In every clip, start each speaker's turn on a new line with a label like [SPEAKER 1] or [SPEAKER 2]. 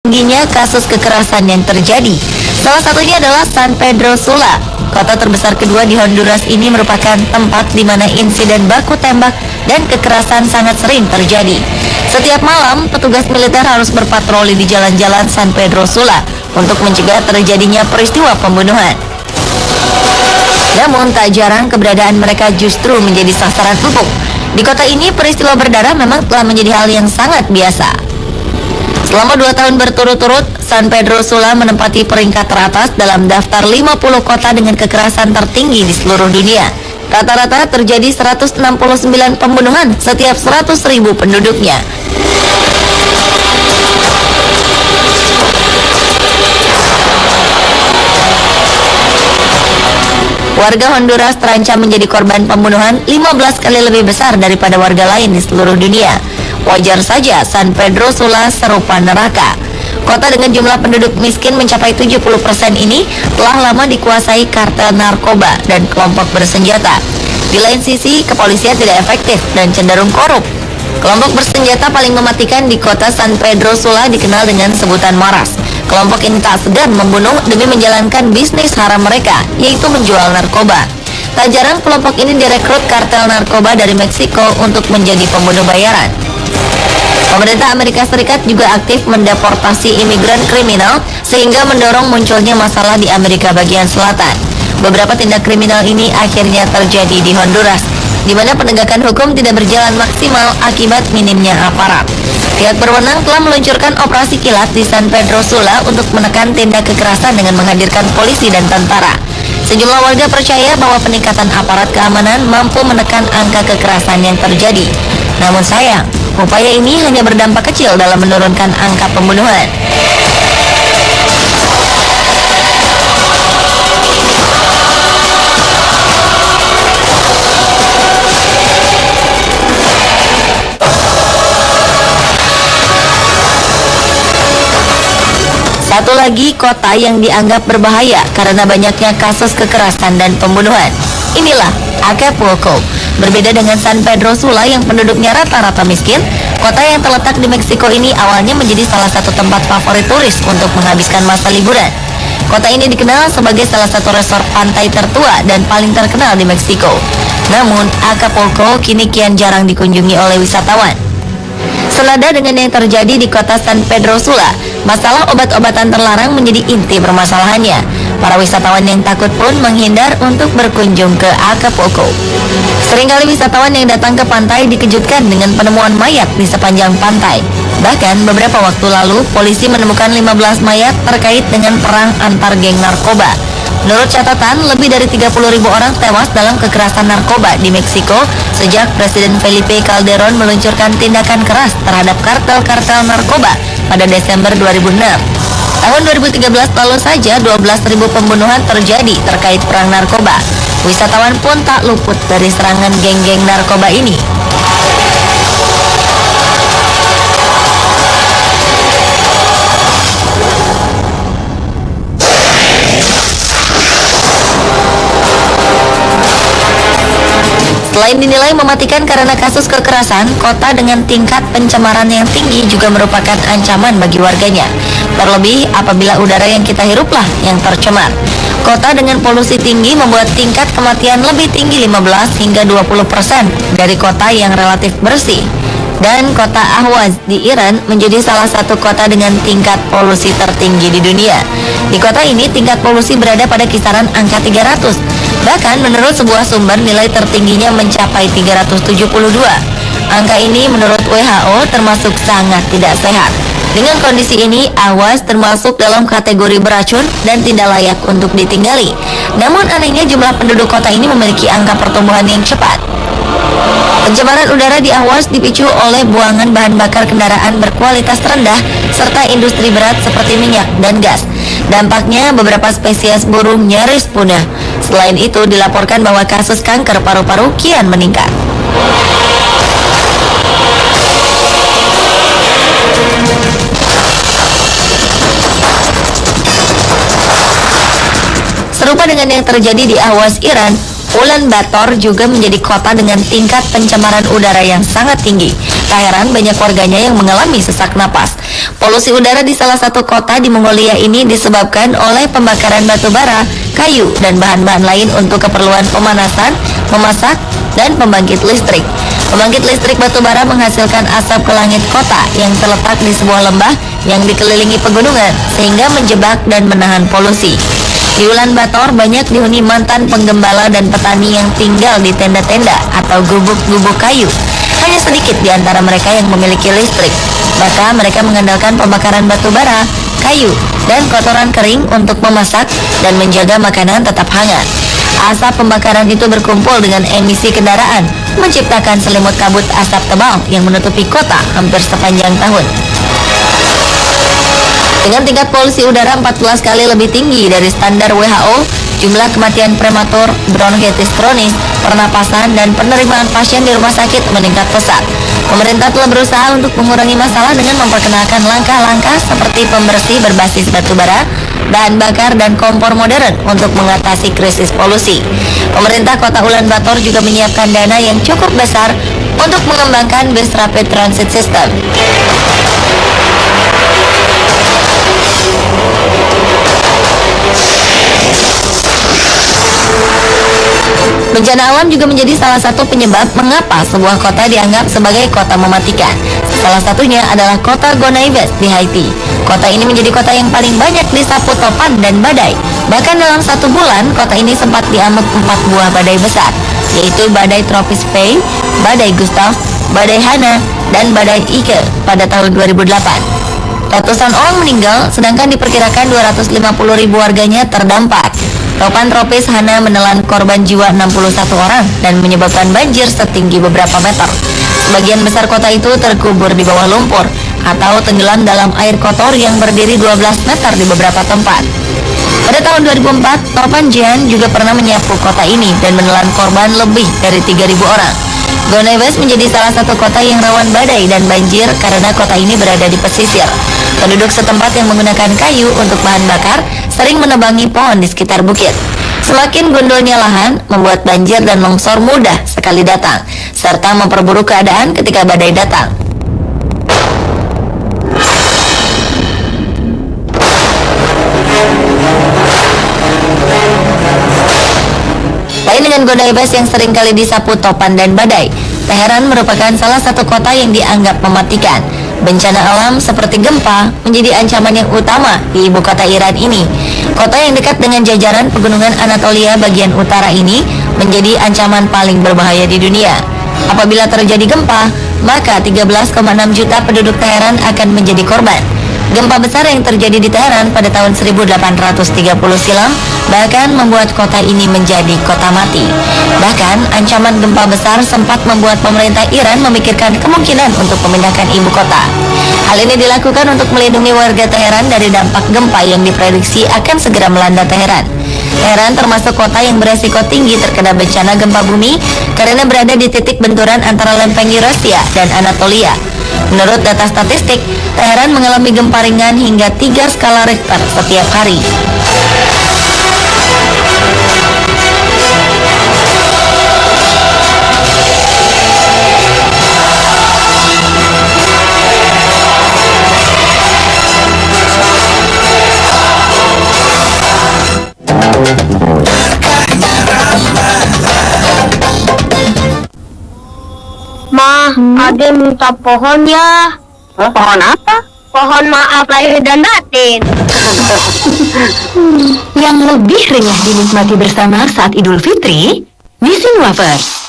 [SPEAKER 1] tingginya kasus kekerasan yang terjadi. Salah satunya adalah San Pedro Sula. Kota terbesar kedua di Honduras ini merupakan tempat di mana insiden baku tembak dan kekerasan sangat sering terjadi. Setiap malam, petugas militer harus berpatroli di jalan-jalan San Pedro Sula untuk mencegah terjadinya peristiwa pembunuhan. Namun tak jarang keberadaan mereka justru menjadi sasaran empuk. Di kota ini peristiwa berdarah memang telah menjadi hal yang sangat biasa. Selama 2 tahun berturut-turut, San Pedro Sula menempati peringkat teratas dalam daftar 50 kota dengan kekerasan tertinggi di seluruh dunia. Rata-rata terjadi 169 pembunuhan setiap 100.000 penduduknya. Warga Honduras terancam menjadi korban pembunuhan 15 kali lebih besar daripada warga lain di seluruh dunia. Wajar saja San Pedro Sula serupa neraka. Kota dengan jumlah penduduk miskin mencapai 70% ini telah lama dikuasai kartel narkoba dan kelompok bersenjata. Di lain sisi, kepolisian tidak efektif dan cenderung korup. Kelompok bersenjata paling mematikan di kota San Pedro Sula dikenal dengan sebutan Maras. Kelompok ini tak segan membunuh demi menjalankan bisnis haram mereka, yaitu menjual narkoba. Tak jarang kelompok ini direkrut kartel narkoba dari Meksiko untuk menjadi pembunuh bayaran. Pemerintah Amerika Serikat juga aktif mendeportasi imigran kriminal sehingga mendorong munculnya masalah di Amerika bagian selatan. Beberapa tindak kriminal ini akhirnya terjadi di Honduras, di mana penegakan hukum tidak berjalan maksimal akibat minimnya aparat. Pihak berwenang telah meluncurkan operasi kilat di San Pedro Sula untuk menekan tindak kekerasan dengan menghadirkan polisi dan tentara. Sejumlah warga percaya bahwa peningkatan aparat keamanan mampu menekan angka kekerasan yang terjadi. Namun sayang, upaya ini hanya berdampak kecil dalam menurunkan angka pembunuhan. Satu lagi kota yang dianggap berbahaya karena banyaknya kasus kekerasan dan pembunuhan. Inilah Acapulco. Berbeda dengan San Pedro Sula yang penduduknya rata-rata miskin, kota yang terletak di Meksiko ini awalnya menjadi salah satu tempat favorit turis untuk menghabiskan masa liburan. Kota ini dikenal sebagai salah satu resort pantai tertua dan paling terkenal di Meksiko. Namun, Acapulco kini kian jarang dikunjungi oleh wisatawan. Senada dengan yang terjadi di kota San Pedro Sula, masalah obat-obatan terlarang menjadi inti permasalahannya. Para wisatawan yang takut pun menghindar untuk berkunjung ke Acapulco. Seringkali wisatawan yang datang ke pantai dikejutkan dengan penemuan mayat di sepanjang pantai. Bahkan beberapa waktu lalu, polisi menemukan 15 mayat terkait dengan perang antar geng narkoba. Menurut catatan, lebih dari 30.000 orang tewas dalam kekerasan narkoba di Meksiko sejak Presiden Felipe Calderón meluncurkan tindakan keras terhadap kartel-kartel narkoba pada Desember 2006. Tahun 2013 lalu saja 12.000 pembunuhan terjadi terkait perang narkoba. Wisatawan pun tak luput dari serangan geng-geng narkoba ini. Selain dinilai mematikan karena kasus kekerasan, kota dengan tingkat pencemaran yang tinggi juga merupakan ancaman bagi warganya. Terlebih apabila udara yang kita hiruplah yang tercemar. Kota dengan polusi tinggi membuat tingkat kematian lebih tinggi 15 hingga 20% dari kota yang relatif bersih. Dan kota Ahwaz di Iran menjadi salah satu kota dengan tingkat polusi tertinggi di dunia. Di kota ini tingkat polusi berada pada kisaran angka 300. Bahkan menurut sebuah sumber nilai tertingginya mencapai 372. Angka ini menurut WHO termasuk sangat tidak sehat. Dengan kondisi ini, Ahwaz termasuk dalam kategori beracun dan tidak layak untuk ditinggali. Namun anehnya jumlah penduduk kota ini memiliki angka pertumbuhan yang cepat. Pencemaran udara di Ahwaz dipicu oleh buangan bahan bakar kendaraan berkualitas rendah serta industri berat seperti minyak dan gas. Dampaknya beberapa spesies burung nyaris punah. Selain itu dilaporkan bahwa kasus kanker paru-paru kian meningkat. Serupa dengan yang terjadi di Ahwaz, Iran, Ulaanbaatar juga menjadi kota dengan tingkat pencemaran udara yang sangat tinggi. Tak heran banyak warganya yang mengalami sesak napas. Polusi udara di salah satu kota di Mongolia ini disebabkan oleh pembakaran batu bara, kayu, dan bahan-bahan lain untuk keperluan pemanasan, memasak, dan pembangkit listrik. Pembangkit listrik batu bara menghasilkan asap ke langit kota yang terletak di sebuah lembah yang dikelilingi pegunungan sehingga menjebak dan menahan polusi. Di Ulaanbaatar banyak dihuni mantan penggembala dan petani yang tinggal di tenda-tenda atau gubuk-gubuk kayu. Hanya sedikit di antara mereka yang memiliki listrik. Maka mereka mengandalkan pembakaran batu bara, kayu, dan kotoran kering untuk memasak dan menjaga makanan tetap hangat. Asap pembakaran itu berkumpul dengan emisi kendaraan, menciptakan selimut kabut asap tebal yang menutupi kota hampir sepanjang tahun. Dengan tingkat polusi udara 14 kali lebih tinggi dari standar WHO, jumlah kematian prematur, bronkitis kronis, pernapasan, dan penerimaan pasien di rumah sakit meningkat pesat. Pemerintah telah berusaha untuk mengurangi masalah dengan memperkenalkan langkah-langkah seperti pembersih berbasis batu bara, bahan bakar, dan kompor modern untuk mengatasi krisis polusi. Pemerintah Kota Ulaanbaatar juga menyiapkan dana yang cukup besar untuk mengembangkan bus rapid transit system. Bencana alam juga menjadi salah satu penyebab mengapa sebuah kota dianggap sebagai kota mematikan. Salah satunya adalah kota Gonaives di Haiti. Kota ini menjadi kota yang paling banyak disapu topan dan badai. Bahkan dalam 1 bulan, kota ini sempat diamuk 4 buah badai besar, yaitu badai tropis Faye, badai Gustav, badai Hana, dan badai Ike pada tahun 2008. Ratusan orang meninggal, sedangkan diperkirakan 250.000 warganya terdampak. Topan tropis Hana menelan korban jiwa 61 orang dan menyebabkan banjir setinggi beberapa meter. Sebagian besar kota itu terkubur di bawah lumpur atau tenggelam dalam air kotor yang berdiri 12 meter di beberapa tempat. Pada tahun 2004, Topan Jian juga pernah menyapu kota ini dan menelan korban lebih dari 3.000 orang. Gonaives menjadi salah satu kota yang rawan badai dan banjir karena kota ini berada di pesisir. Penduduk setempat yang menggunakan kayu untuk bahan bakar sering menebangi pohon di sekitar bukit. Semakin gondolnya lahan, membuat banjir dan longsor mudah sekali datang, serta memperburuk keadaan ketika badai datang. Lain dengan Gonaives yang sering kali disapu topan dan badai, Teheran merupakan salah satu kota yang dianggap mematikan. Bencana alam seperti gempa menjadi ancaman yang utama di ibu kota Iran ini. Kota yang dekat dengan jajaran pegunungan Anatolia bagian utara ini menjadi ancaman paling berbahaya di dunia. Apabila terjadi gempa, maka 13,6 juta penduduk Teheran akan menjadi korban. Gempa besar yang terjadi di Teheran pada tahun 1830 silam bahkan membuat kota ini menjadi kota mati. Bahkan ancaman gempa besar sempat membuat pemerintah Iran memikirkan kemungkinan untuk memindahkan ibu kota. Hal ini dilakukan untuk melindungi warga Teheran dari dampak gempa yang diprediksi akan segera melanda Teheran. Teheran termasuk kota yang beresiko tinggi terkena bencana gempa bumi karena berada di titik benturan antara lempeng Eurasia dan Anatolia. Menurut data statistik, Teheran mengalami gempa ringan hingga 3 skala Richter setiap hari.
[SPEAKER 2] Ma, Ade minta pohon ya.
[SPEAKER 3] Pohon apa?
[SPEAKER 2] Pohon maaf lahir dan batin.
[SPEAKER 4] Yang lebih renyah dinikmati bersama saat Idul Fitri, Nissin Wafers.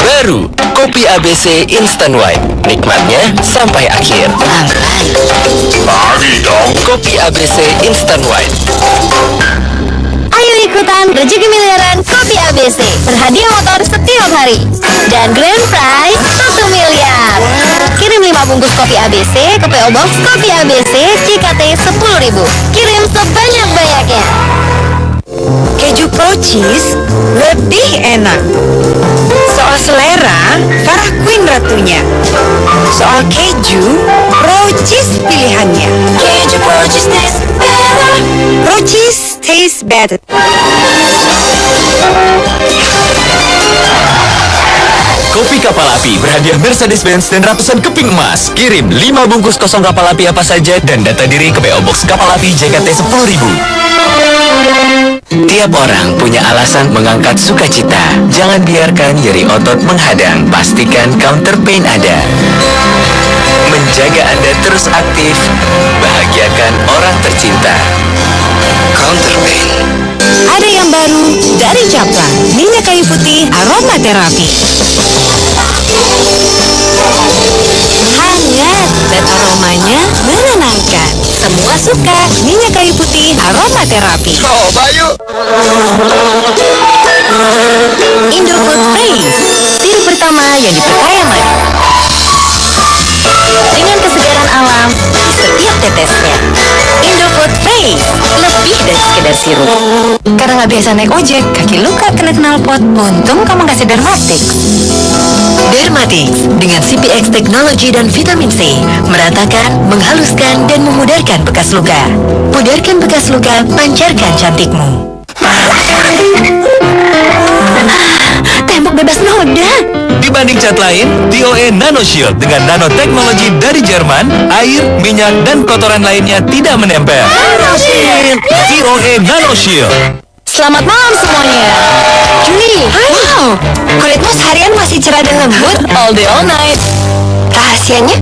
[SPEAKER 5] Baru kopi ABC Instant White, nikmatnya sampai akhir. Bagi dong kopi ABC Instant White.
[SPEAKER 1] Ayo ikutan rezeki miliaran Kopi ABC. Berhadiah motor setiap hari dan grand prize 1 miliar. Kirim 5 bungkus Kopi ABC ke PO Box Kopi ABC JKT 10.000. Kirim sebanyak-banyaknya.
[SPEAKER 4] Keju Pro Cheese lebih enak.
[SPEAKER 3] Soal selera, Farah Queen ratunya. Soal keju, Roachis pilihannya.
[SPEAKER 1] Keju Roachis taste better.
[SPEAKER 3] Roachis taste better.
[SPEAKER 5] Kopi Kapal Api berhadiah Mercedes-Benz dan ratusan keping emas. Kirim 5 bungkus kosong kapal api apa saja dan data diri ke PO Box Kapal Api JKT 10.000. Tiap orang punya alasan mengangkat sukacita. Jangan biarkan nyeri otot menghadang. Pastikan counter pain ada. Menjaga Anda terus aktif. Bahagiakan orang tercinta. Counter pain.
[SPEAKER 3] Ada yang baru dari Caplan, minyak kayu putih aromaterapi. Hangat dan aromanya menenangkan. Semua suka minyak kayu putih aromaterapi.
[SPEAKER 5] Coba yuk.
[SPEAKER 3] Indofood Face, sirup pertama yang diperkaya madu. Dengan kesegaran alam di setiap tetesnya. Indofood Face, lebih dari sekedar sirup. Karena nggak biasa naik ojek, kaki luka kena knalpot. Untung kamu kasih Dermatix.
[SPEAKER 4] Dermatix dengan CPX teknologi dan vitamin C meratakan, menghaluskan, dan memudarkan bekas luka. Pudarkan bekas luka, pancarkan cantikmu.
[SPEAKER 3] Tembok bebas noda.
[SPEAKER 5] Dibanding cat lain, TOE Nano Shield dengan nanoteknologi dari Jerman, air, minyak, dan kotoran lainnya tidak menempel. TOE Nano Shield.
[SPEAKER 3] Selamat malam semuanya. Julie, wow, kulitmu seharian masih cerah dan lembut. All day all night. Rahasianya?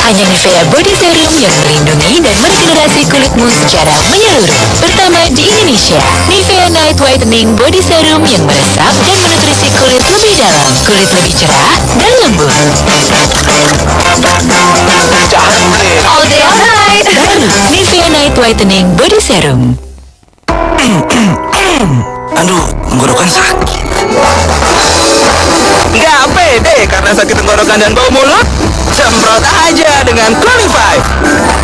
[SPEAKER 4] Hanya Nivea Body Serum yang melindungi dan meregenerasi kulitmu secara menyeluruh. Pertama di Indonesia, Nivea Night Whitening Body Serum yang meresap dan menutrisi kulit lebih dalam. Kulit lebih cerah dan lembut.
[SPEAKER 3] All day all night.
[SPEAKER 4] Baru Nivea Night Whitening Body Serum.
[SPEAKER 5] Aduh, tenggorokan sakit. Nggak pede karena sakit tenggorokan dan bau mulut? Semprot aja dengan Qualify.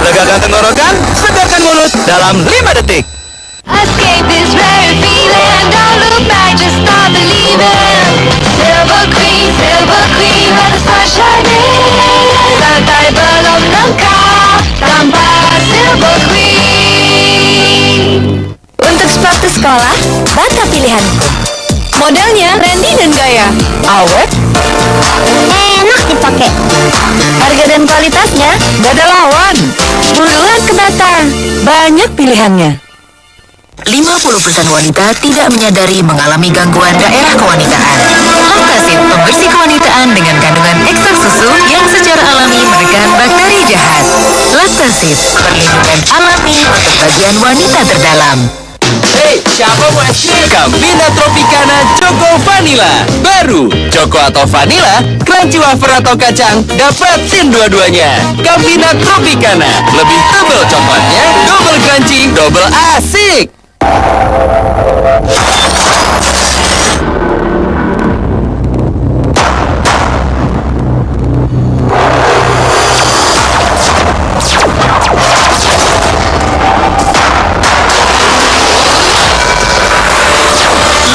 [SPEAKER 5] Legakan tenggorokan, segarkan mulut dalam 5 detik.
[SPEAKER 2] Escape this very feeling. Don't look back, just start believing. Silver queen, where the sun shining. Lantai belum lengkap tanpa silver queen.
[SPEAKER 3] Untuk sepatu sekolah, bata pilihanku. Modelnya trendy dan gaya. Awet, enak dipakai. Harga dan kualitasnya gak ada lawan. Buruan ke Bata, banyak pilihannya.
[SPEAKER 4] 50% wanita tidak menyadari mengalami gangguan daerah kewanitaan. Lactasit, pembersih kewanitaan dengan kandungan ekstrak susu yang secara alami menekan bakteri jahat. Lactasit, perlindungan alami untuk bagian wanita terdalam.
[SPEAKER 5] Hei, siapa mau es krim? Campina Tropicana Choco Vanilla. Baru, Choco atau Vanilla, crunchy wafer atau kacang, dapetin dua-duanya. Campina Tropicana, lebih tebal coklatnya, double crunchy, double asik.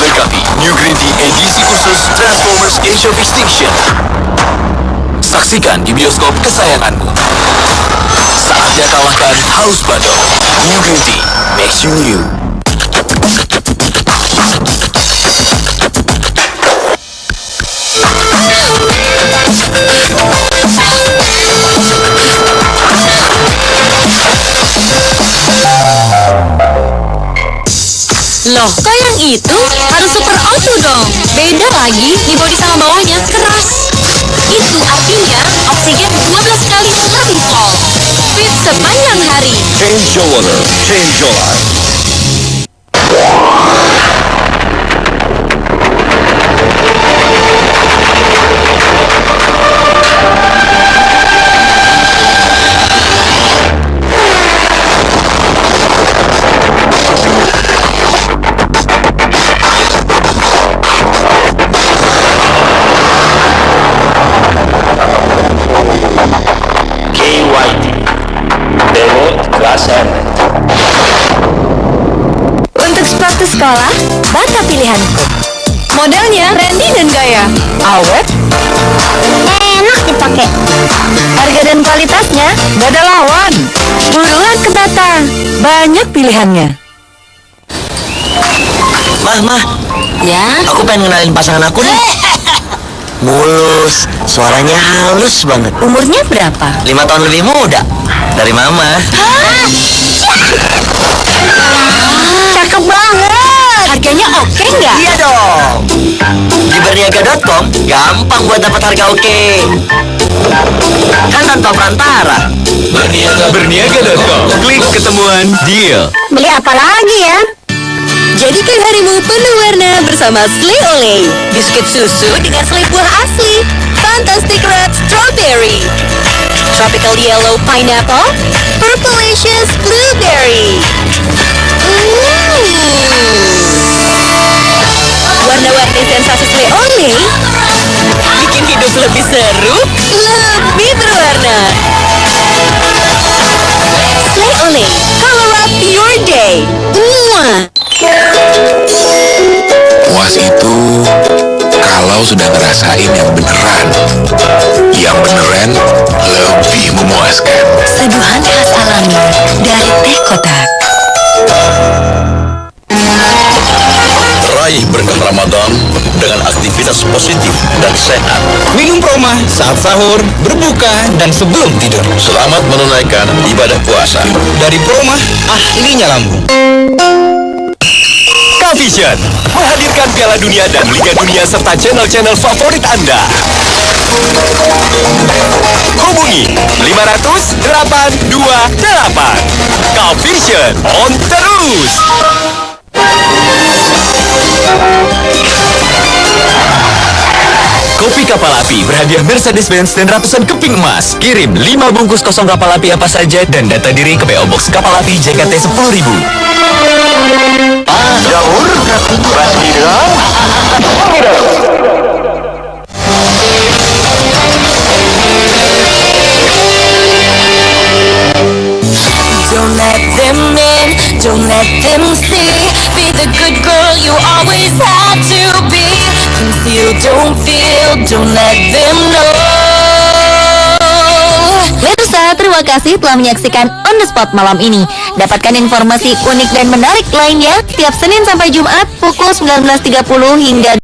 [SPEAKER 5] Lengkapi New Green Tea edisi khusus Transformers Age of Extinction. Saksikan di bioskop kesayanganmu. Saatnya kalahkan haus badut. New Green Tea makes you new.
[SPEAKER 3] Loh, kok yang itu harus super auto dong? Beda lagi, di bodi sama bawahnya keras. Itu artinya oksigen 12 kali lebih full. Fit sepanjang hari.
[SPEAKER 5] Change your water, change your life. KYT, Dewa Klasen.
[SPEAKER 3] Untuk sepatu sekolah, bata pilihanku. Modelnya trendy dan gaya. Awet,
[SPEAKER 2] Enak dipakai.
[SPEAKER 3] harga dan kualitasnya gak ada lawan. Buruan ke Bata, banyak pilihannya.
[SPEAKER 5] Mah,
[SPEAKER 1] Ya,
[SPEAKER 5] aku pengen kenalin pasangan aku nih. Mulus, suaranya halus banget.
[SPEAKER 1] umurnya berapa?
[SPEAKER 5] 5 tahun lebih muda dari mama.
[SPEAKER 3] Cakep banget. Harganya oke nggak?
[SPEAKER 5] Iya dong. Di berniaga.com gampang buat dapat harga oke. Kan tanpa perantara. Berniaga.com. Klik ketemuan deal.
[SPEAKER 2] Beli apa lagi ya?
[SPEAKER 3] Jadikan harimu penuh warna bersama Slay Olay. Biskuit susu dengan selai buah asli. Fantastic Red Strawberry. Tropical Yellow Pineapple. Purplicious Blueberry. Warna-warni sensasi Slay Olay bikin hidup lebih seru, lebih berwarna. Slay Olay, color up your day.
[SPEAKER 6] Puas itu kalau sudah ngerasain yang beneran. Yang beneran lebih memuaskan.
[SPEAKER 3] Seduhan khas alami dari teh kotak.
[SPEAKER 6] Raih berkah Ramadan dengan aktivitas positif dan sehat.
[SPEAKER 5] Minum Proma saat sahur, berbuka, dan sebelum tidur.
[SPEAKER 6] Selamat menunaikan ibadah puasa.
[SPEAKER 5] Dari Proma, ahlinya lambung. Vision menghadirkan Piala Dunia dan Liga Dunia serta channel-channel favorit Anda. Hubungi 500 828. Vision on terus. Kopi Kapal Api berhadiah Mercedes-Benz dan ratusan keping emas. Kirim 5 bungkus kosong kapal api apa saja dan data diri ke PO Box Kapal Api JKT 10.000. Jauh,
[SPEAKER 3] Don't let them in, don't let them see. Be the good girl you always had to be. Conceal, don't feel, don't let them know.
[SPEAKER 1] Pemirsa, terima kasih telah menyaksikan On The Spot malam ini. Dapatkan informasi unik dan menarik lainnya tiap Senin sampai Jumat pukul 19.30 hingga